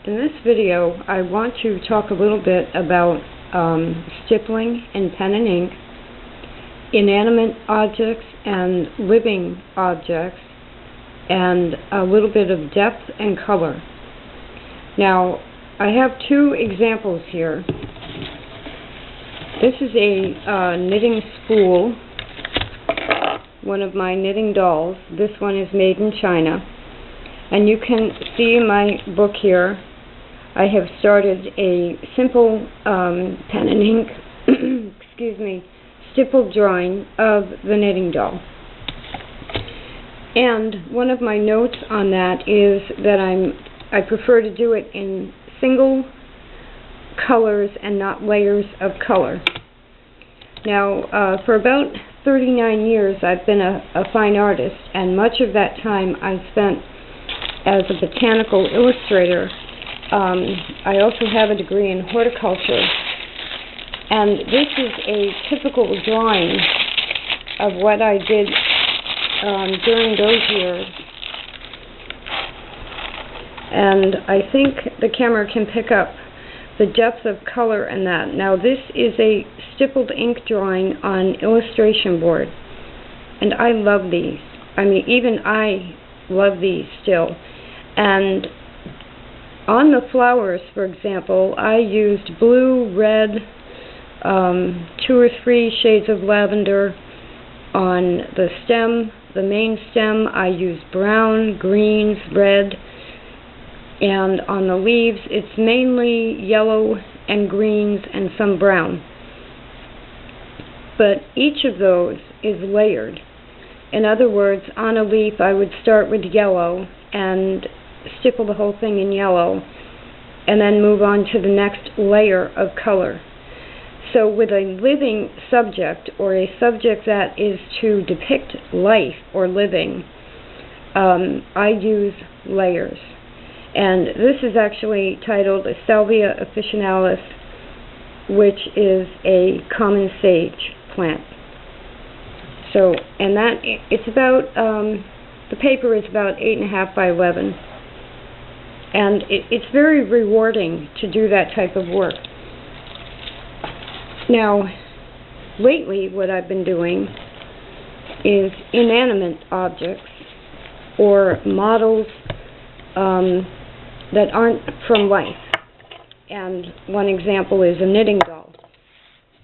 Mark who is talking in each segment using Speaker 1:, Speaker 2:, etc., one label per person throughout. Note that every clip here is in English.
Speaker 1: In this video, I want to talk a little bit about stippling in pen and ink, inanimate objects and living objects, and a little bit of depth and color. Now, I have two examples here. This is a knitting spool, one of my knitting dolls. This one is made in China. And you can see in my book here, I have started a simple pen and ink, excuse me, stippled drawing of the knitting doll. And one of my notes on that is that I prefer to do it in single colors and not layers of color. Now, for about 39 years, I've been a fine artist, and much of that time I've spent as a botanical illustrator. I also have a degree in horticulture, and this is a typical drawing of what I did during those years. And I think the camera can pick up the depth of color in that. Now, this is a stippled ink drawing on illustration board, and I love these. I mean, even I love these still. And on the flowers, for example, I used blue, red, 2 or 3 shades of lavender. On the stem, the main stem, I used brown, greens, red, and on the leaves, it's mainly yellow and greens and some brown. But each of those is layered. In other words, on a leaf, I would start with yellow and stipple the whole thing in yellow, and then move on to the next layer of color. So with a living subject, or a subject that is to depict life or living, I use layers. And this is actually titled a Salvia officinalis, which is a common sage plant. So, and that, it's about, the paper is about 8.5 by 11. And it's very rewarding to do that type of work. Now, lately what I've been doing is inanimate objects, or models that aren't from life. And one example is a knitting doll.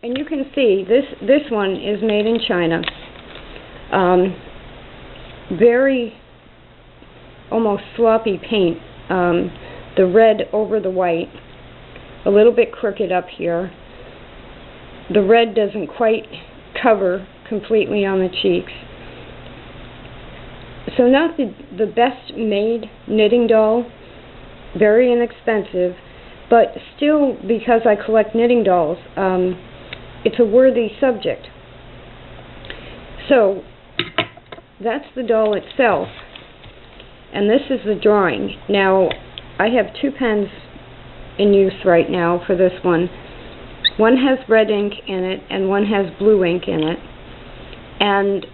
Speaker 1: And you can see this one is made in China. Very almost sloppy paint. The red over the white, a little bit crooked up here. The red doesn't quite cover completely on the cheeks. So not the best made knitting doll, very inexpensive, but still, because I collect knitting dolls, it's a worthy subject. So that's the doll itself. And this is the drawing. Now, I have 2 pens in use right now for this one. One has red ink in it, and one has blue ink in it. And,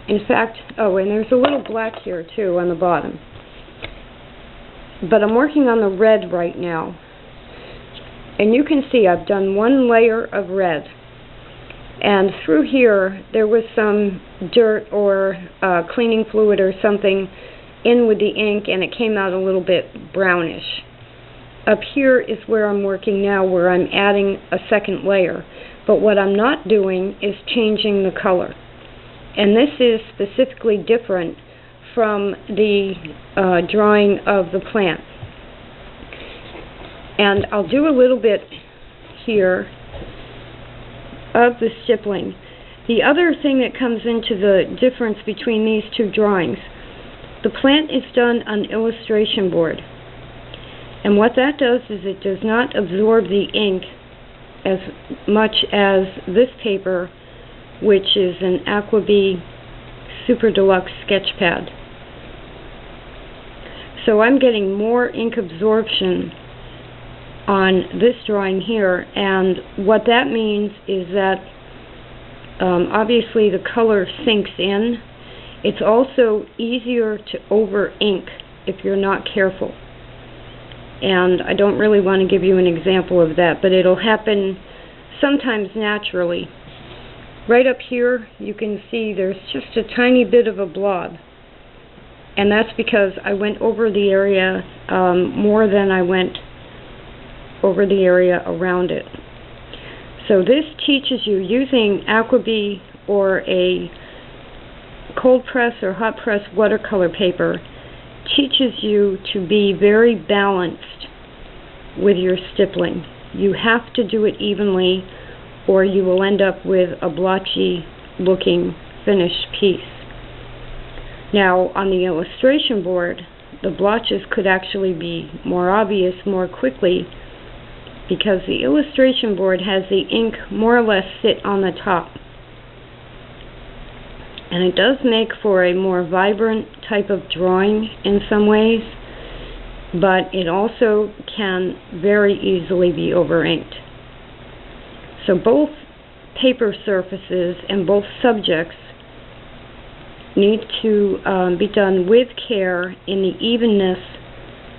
Speaker 1: in fact, oh, and there's a little black here, too, on the bottom. But I'm working on the red right now. And you can see I've done 1 layer of red. And through here, there was some dirt or cleaning fluid or something in with the ink, and it came out a little bit brownish. Up here is where I'm working now, where I'm adding a second layer. But what I'm not doing is changing the color. And this is specifically different from the drawing of the plant. And I'll do a little bit here of the stippling. The other thing that comes into the difference between these two drawings, the plant is done on illustration board, and what that does is it does not absorb the ink as much as this paper, which is an Aquabee Super Deluxe sketch pad. So I'm getting more ink absorption on this drawing here, and what that means is that obviously the color sinks in. It's also easier to over ink if you're not careful. and I don't really want to give you an example of that, but it'll happen sometimes naturally. Right up here you can see there's just a tiny bit of a blob, and that's because I went over the area more than I went over the area around it. So this teaches you, using Aqua-B or a cold press or hot press watercolor paper, teaches you to be very balanced with your stippling. You have to do it evenly, or you will end up with a blotchy looking finished piece. Now on the illustration board, the blotches could actually be more obvious more quickly, because the illustration board has the ink more or less sit on the top. And it does make for a more vibrant type of drawing in some ways, but it also can very easily be over-inked. So both paper surfaces and both subjects need to be done with care in the evenness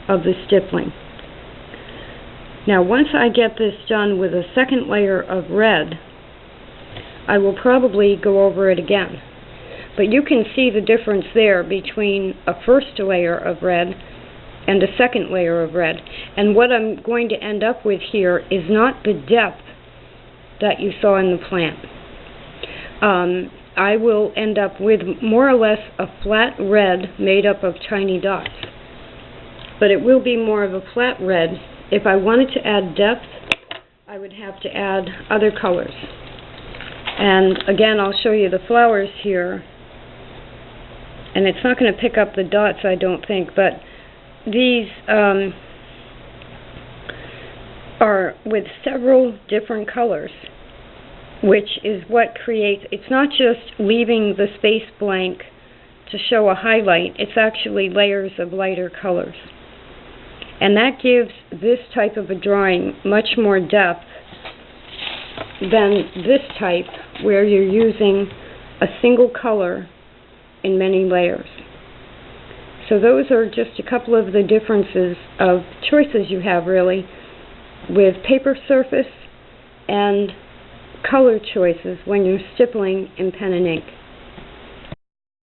Speaker 1: of the stippling. Now once I get this done with a second layer of red, I will probably go over it again. But you can see the difference there between a first layer of red and a second layer of red. And what I'm going to end up with here is not the depth that you saw in the plant. I will end up with more or less a flat red made up of tiny dots. But it will be more of a flat red. If I wanted to add depth, I would have to add other colors. And again, I'll show you the flowers here. And it's not going to pick up the dots, I don't think, but these are with several different colors, which is what creates, it's not just leaving the space blank to show a highlight, it's actually layers of lighter colors. And that gives this type of a drawing much more depth than this type, where you're using a single color in many layers. So those are just a couple of the differences of choices you have, really, with paper surface and color choices when you're stippling in pen and ink.